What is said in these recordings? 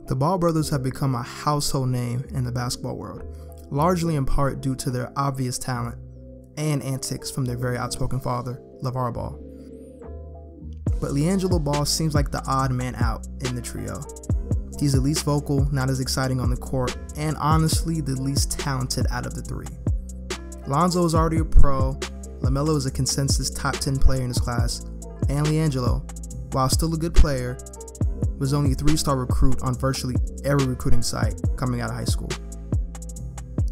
The Ball brothers have become a household name in the basketball world, largely in part due to their obvious talent and antics from their very outspoken father, LeVar Ball. But LiAngelo Ball seems like the odd man out in the trio. He's the least vocal, not as exciting on the court, and honestly the least talented out of the three. Lonzo is already a pro, LaMelo is a consensus top 10 player in his class, and LiAngelo, while still a good player, was only a 3-star recruit on virtually every recruiting site coming out of high school.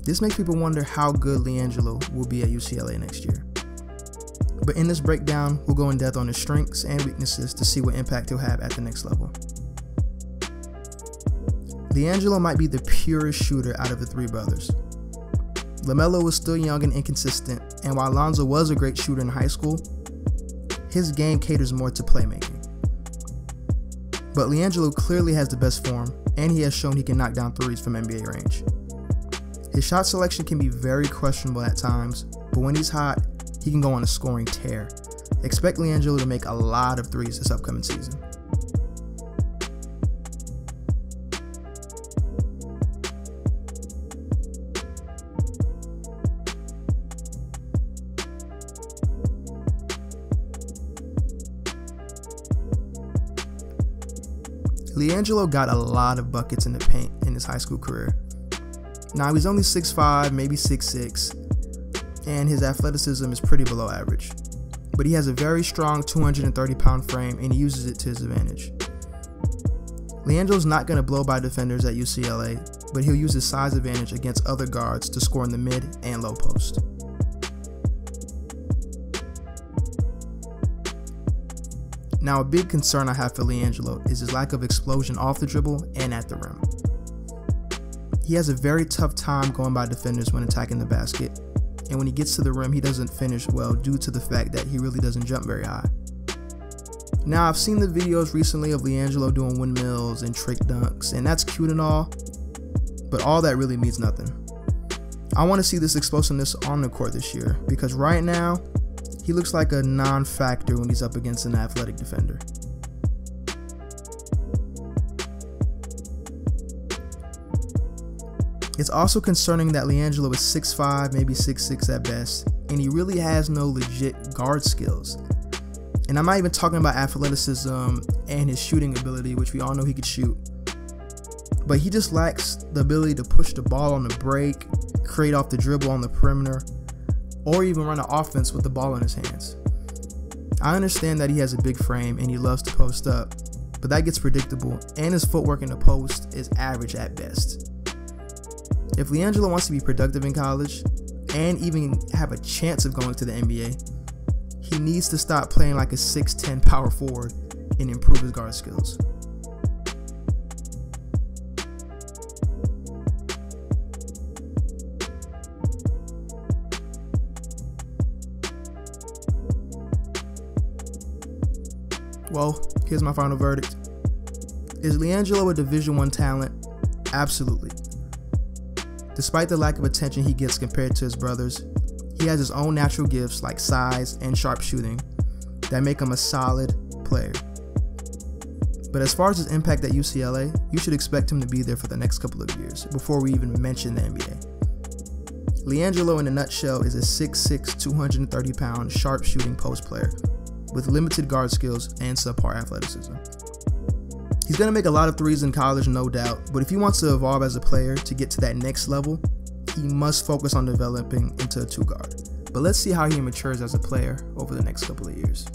This makes people wonder how good LiAngelo will be at UCLA next year. But in this breakdown, we'll go in depth on his strengths and weaknesses to see what impact he'll have at the next level. LiAngelo might be the purest shooter out of the three brothers. LaMelo was still young and inconsistent, and while Lonzo was a great shooter in high school, his game caters more to playmaking. But LiAngelo clearly has the best form, and he has shown he can knock down threes from NBA range. His shot selection can be very questionable at times, but when he's hot, he can go on a scoring tear. Expect LiAngelo to make a lot of threes this upcoming season. LiAngelo got a lot of buckets in the paint in his high school career. Now he's only 6'5", maybe 6'6", and his athleticism is pretty below average. But he has a very strong 230-pound frame and he uses it to his advantage. LiAngelo's not going to blow by defenders at UCLA, but he'll use his size advantage against other guards to score in the mid and low post. Now, a big concern I have for LiAngelo is his lack of explosion off the dribble and at the rim. He has a very tough time going by defenders when attacking the basket, and when he gets to the rim, he doesn't finish well due to the fact that he really doesn't jump very high. Now, I've seen the videos recently of LiAngelo doing windmills and trick dunks, and that's cute and all, but all that really means nothing. I want to see this explosiveness on the court this year, because right now, he looks like a non-factor when he's up against an athletic defender. It's also concerning that LiAngelo is 6'5", maybe 6'6" at best, and he really has no legit guard skills. And I'm not even talking about athleticism and his shooting ability, which we all know he could shoot. But he just lacks the ability to push the ball on the break, create off the dribble on the perimeter, or even run an offense with the ball in his hands. I understand that he has a big frame and he loves to post up, but that gets predictable and his footwork in the post is average at best. If LiAngelo wants to be productive in college and even have a chance of going to the NBA, he needs to stop playing like a 6'10" power forward and improve his guard skills. Well, here's my final verdict. Is LiAngelo a Division I talent? Absolutely. Despite the lack of attention he gets compared to his brothers, he has his own natural gifts like size and sharp shooting that make him a solid player. But as far as his impact at UCLA, you should expect him to be there for the next couple of years before we even mention the NBA. LiAngelo in a nutshell is a 6'6", 230-pound sharp shooting post player with limited guard skills and subpar athleticism. He's going to make a lot of threes in college, no doubt, but if he wants to evolve as a player to get to that next level, he must focus on developing into a two guard. But let's see how he matures as a player over the next couple of years.